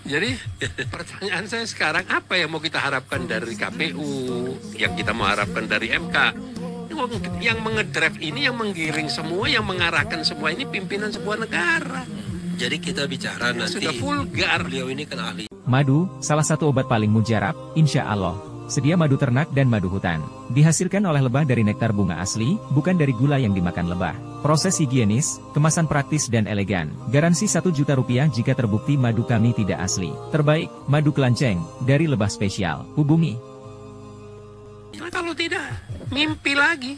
Jadi pertanyaan saya sekarang, apa yang mau kita harapkan dari KPU, yang kita mau harapkan dari MK? Yang mengedrive ini, yang menggiring semua, yang mengarahkan semua ini pimpinan sebuah negara. Jadi kita bicara nanti, sudah vulgar. Beliau ini kan ahli. Madu, salah satu obat paling mujarab, insya Allah. Sedia madu ternak dan madu hutan. Dihasilkan oleh lebah dari nektar bunga asli, bukan dari gula yang dimakan lebah. Proses higienis, kemasan praktis dan elegan. Garansi 1 juta rupiah jika terbukti madu kami tidak asli. Terbaik, madu kelanceng, dari lebah spesial. Hubungi. Nah, kalau tidak, mimpi lagi.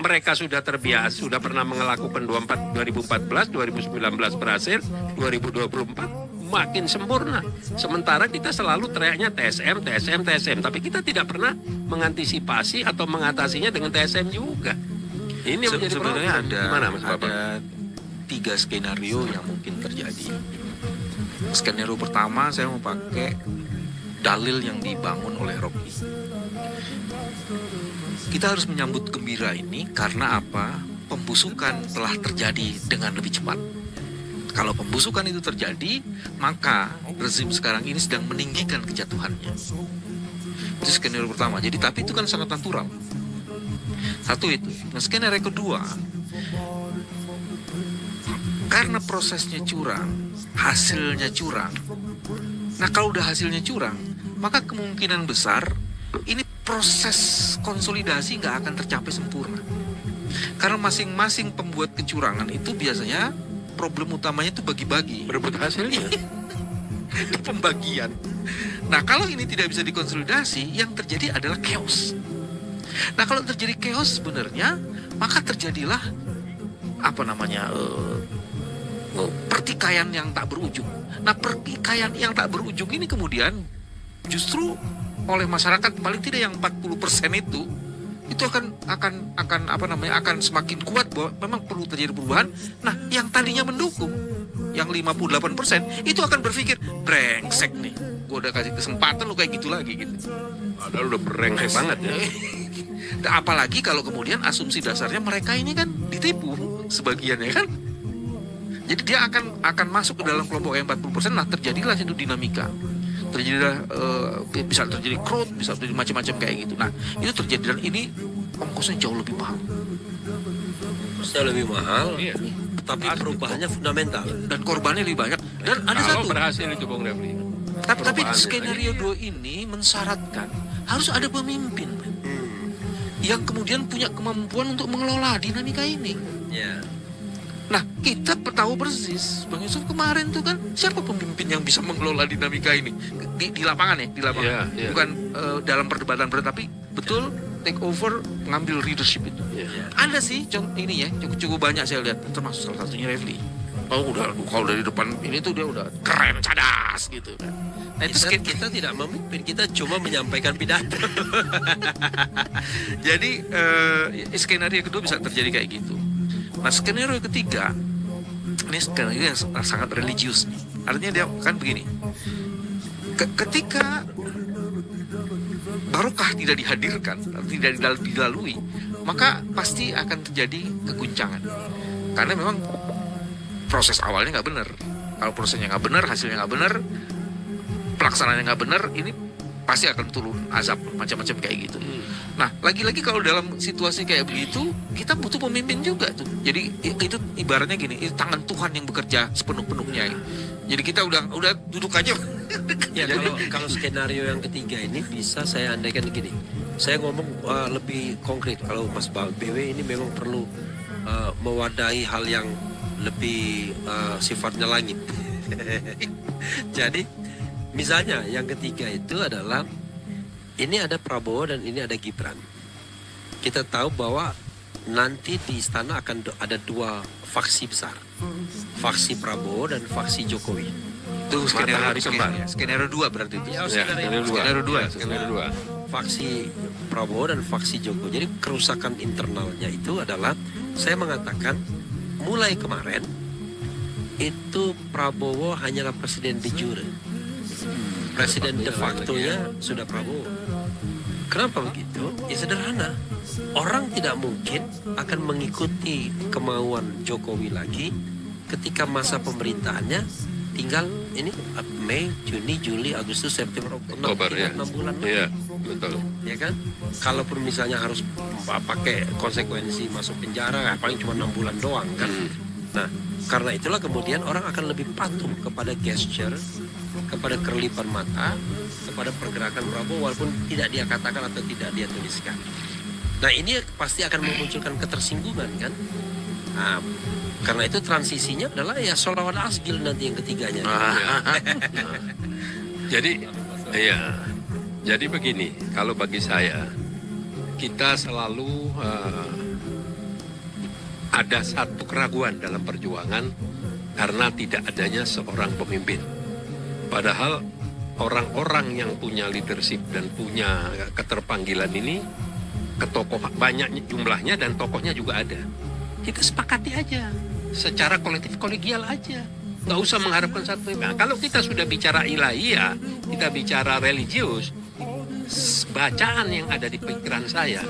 Mereka sudah terbiasa, sudah pernah melakukan 2014, 2019 berhasil, 2024 makin sempurna. Sementara kita selalu teriaknya TSM, TSM, TSM. Tapi kita tidak pernah mengantisipasi atau mengatasinya dengan TSM juga. Ini sebenarnya ada 3 skenario yang mungkin terjadi. Skenario pertama saya mau pakai dalil yang dibangun oleh Rocky. Kita harus menyambut gembira ini karena apa? Pembusukan telah terjadi dengan lebih cepat. Kalau pembusukan itu terjadi, maka rezim sekarang ini sedang meninggikan kejatuhannya. Itu skenario pertama. Jadi tapi itu kan sangat natural. Satu itu. Nah, skenario kedua, karena prosesnya curang, hasilnya curang. Nah, kalau udah hasilnya curang, maka kemungkinan besar ini proses konsolidasi nggak akan tercapai sempurna. Karena masing-masing pembuat kecurangan itu biasanya problem utamanya itu bagi-bagi, berebut hasilnya. Di pembagian. Nah, kalau ini tidak bisa dikonsolidasi, yang terjadi adalah chaos. Nah, kalau terjadi chaos sebenarnya, maka terjadilah pertikaian yang tak berujung. Nah, pertikaian yang tak berujung ini kemudian justru oleh masyarakat paling tidak yang 40% itu akan semakin kuat bahwa memang perlu terjadi perubahan. Nah, yang tadinya mendukung, yang 58% itu akan berpikir, brengsek nih, gue udah kasih kesempatan lu kayak gitu lagi gitu. Padahal udah brengsek banget ya. Nah, apalagi kalau kemudian asumsi dasarnya mereka ini kan ditipu sebagiannya kan. Jadi dia akan masuk ke dalam kelompok yang 40%. Nah, terjadilah itu dinamika. Terjadilah bisa terjadi crowd, bisa terjadi macam-macam kayak gitu. Nah, itu terjadi dan ini ongkosnya jauh lebih mahal. Jauh lebih mahal. Iya. Tapi perubahannya fundamental dan korbannya lebih banyak. Dan ada kalau satu berhasil itu Bung Refli. Tapi skenario 2 ini mensyaratkan harus ada pemimpin yang kemudian punya kemampuan untuk mengelola dinamika ini. Ya. Nah, kita tahu persis Bang Yusuf kemarin tuh kan siapa pemimpin yang bisa mengelola dinamika ini di lapangan ya, di lapangan. Yeah. Bukan dalam perdebatan tapi betul take over, mengambil leadership itu. Yeah. Ada sih ini ya, cukup banyak saya lihat, termasuk salah satunya Refli. Oh, udah kalau dari depan ini tuh dia udah keren, cadas gitu kan. Nah, itu kita tidak memimpin, kita cuma menyampaikan pidato. Jadi skenario kedua bisa terjadi kayak gitu. Nah, skenario ketiga ini skenario yang sangat religius. Artinya dia kan begini. Ketika barokah tidak dihadirkan, tidak dilalui, maka pasti akan terjadi keguncangan. Karena memang proses awalnya nggak benar. Kalau prosesnya nggak benar, hasilnya nggak benar, pelaksanaannya nggak benar, ini pasti akan turun azab macam-macam kayak gitu. Nah, lagi-lagi kalau dalam situasi kayak begitu, kita butuh pemimpin juga tuh. Jadi itu ibaratnya gini, itu tangan Tuhan yang bekerja sepenuh-penuhnya. Jadi kita udah duduk aja. Ya, kalau skenario yang ketiga ini bisa saya andaikan gini. Saya ngomong lebih konkret. Kalau Mas BW ini memang perlu mewadahi hal yang lebih sifatnya langit. Jadi misalnya yang ketiga itu adalah ini ada Prabowo dan ini ada Gibran. Kita tahu bahwa nanti di istana akan ada 2 faksi besar. Faksi Prabowo dan faksi Jokowi. Itu skenario 2 berarti itu. Skenario 2. Faksi Prabowo dan faksi Jokowi. Jadi kerusakan internalnya itu adalah, saya mengatakan mulai kemarin itu Prabowo hanyalah presiden de jure. Presiden de facto-nya sudah Prabowo. Kenapa begitu? Ya sederhana. Orang tidak mungkin akan mengikuti kemauan Jokowi lagi ketika masa pemerintahannya tinggal ini Mei, Juni, Juli, Agustus, September, Oktober ya. 6 bulan. Iya, betul. Ya kan? Kalaupun misalnya harus pakai konsekuensi masuk penjara, paling cuma 6 bulan doang kan. Nah, karena itulah kemudian orang akan lebih patuh kepada gesture, kepada kerlipan mata, kepada pergerakan Prabowo walaupun tidak dia katakan atau tidak dia tuliskan. Nah, ini pasti akan memunculkan ketersinggungan kan. Nah, karena itu transisinya adalah ya Sholawat Asgil nanti yang ketiganya. Jadi, iya. Jadi begini, kalau bagi saya, kita selalu ada satu keraguan dalam perjuangan karena tidak adanya seorang pemimpin. Padahal orang-orang yang punya leadership dan punya keterpanggilan ini, banyak jumlahnya dan tokohnya juga ada. Kita sepakati aja, secara kolektif kolegial aja. Nggak usah mengharapkan satu pemimpin. Nah, kalau kita sudah bicara ilahiyah, kita bicara religius, bacaan yang ada di pikiran saya,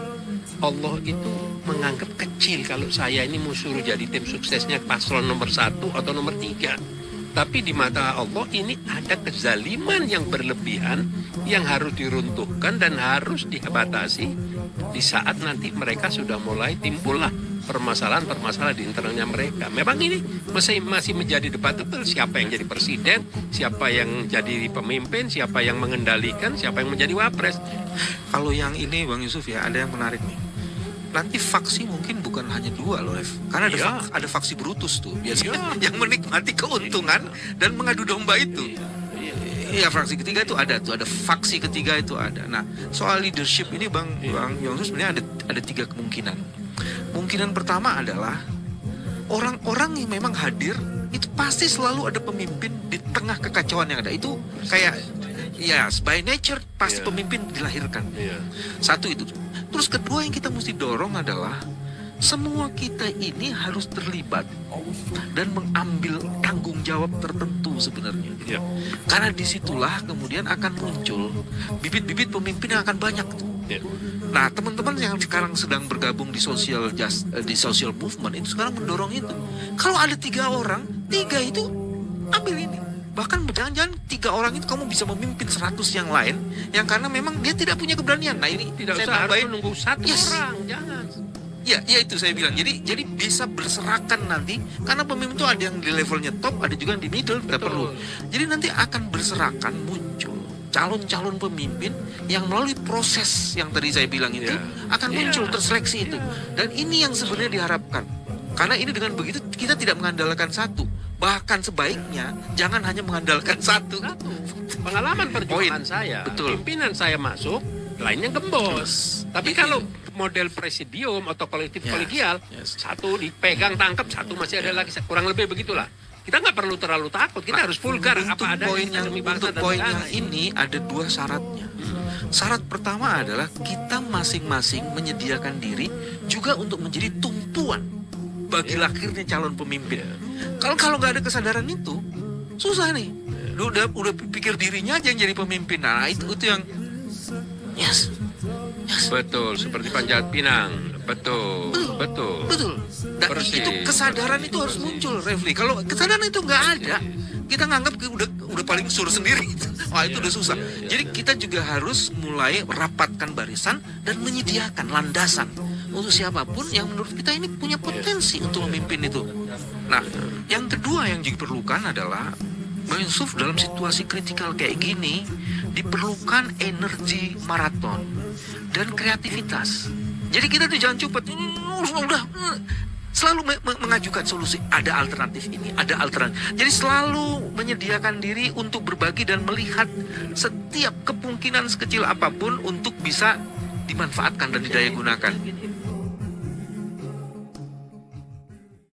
Allah itu menganggap kecil kalau saya ini mau suruh jadi tim suksesnya paslon nomor 1 atau nomor 3. Tapi di mata Allah ini ada kezaliman yang berlebihan yang harus diruntuhkan dan harus dibatasi di saat nanti mereka sudah mulai timbullah permasalahan-permasalahan di internalnya mereka. Memang ini masih menjadi debatable siapa yang jadi presiden, siapa yang jadi pemimpin, siapa yang mengendalikan, siapa yang menjadi wapres. Kalau yang ini Bang Yusuf ya, ada yang menarik nih. Nanti faksi mungkin bukan hanya 2 loh, Ref. Karena ada faksi Brutus tuh biasanya yang menikmati keuntungan dan mengadu domba itu. Iya, fraksi ketiga itu ada tuh, ada faksi ketiga itu ada. Nah, soal leadership ini Bang Yusuf sebenarnya ada 3 kemungkinan. Kemungkinan pertama adalah orang-orang yang memang hadir itu pasti selalu ada pemimpin di tengah kekacauan yang ada. Itu kayak by nature pasti pemimpin dilahirkan. Satu itu. Terus kedua yang kita mesti dorong adalah semua kita ini harus terlibat dan mengambil tanggung jawab tertentu sebenarnya. Karena disitulah kemudian akan muncul bibit-bibit pemimpin yang akan banyak. Nah, teman-teman yang sekarang sedang bergabung di social movement itu sekarang mendorong itu. Kalau ada 3 orang, 3 itu ambil ini. Bahkan jangan-jangan 3 orang itu kamu bisa memimpin 100 yang lain yang karena memang dia tidak punya keberanian. Nah, ini Tidak usah harus menunggu 1 orang, jangan. Ya itu saya bilang. Jadi bisa berserakan nanti karena pemimpin itu ada yang di levelnya top, ada juga yang di middle, tidak perlu. Jadi nanti akan berserakan muncul calon-calon pemimpin yang melalui proses yang tadi saya bilang itu akan muncul terseleksi itu. Dan ini yang sebenarnya diharapkan. Karena ini dengan begitu kita tidak mengandalkan satu. Bahkan sebaiknya jangan hanya mengandalkan satu. Pengalaman perjuangan saya, pimpinan saya masuk, lainnya gembos. Tapi kalau model presidium atau kolektif kolegial, satu dipegang tangkap, satu masih ada lagi, kurang lebih begitulah. Kita nggak perlu terlalu takut, kita harus vulgar apa adanya demi bangsa dan negara. Untuk poin yang ini ada 2 syaratnya. Syarat pertama adalah kita masing-masing menyediakan diri juga untuk menjadi tumpuan bagi lahirnya calon pemimpin. Kalau nggak ada kesadaran itu, susah nih. Udah pikir dirinya aja yang jadi pemimpin. Nah, itu yang Betul, seperti Panjat Pinang. Betul. Dan itu kesadaran itu harus muncul, Refli. Kalau kesadaran itu nggak ada, kita nganggap udah paling sur sendiri. Wah, itu udah susah. Jadi kita juga harus mulai rapatkan barisan dan menyediakan landasan untuk siapapun yang menurut kita ini punya potensi untuk memimpin itu. Nah, yang kedua yang diperlukan adalah Bang Yusuf, dalam situasi kritikal kayak gini diperlukan energi maraton dan kreativitas. Jadi kita tuh jangan cepat selalu mengajukan solusi. Ada alternatif ini, ada alternatif. Jadi selalu menyediakan diri untuk berbagi dan melihat setiap kemungkinan sekecil apapun untuk bisa dimanfaatkan dan didaya gunakan.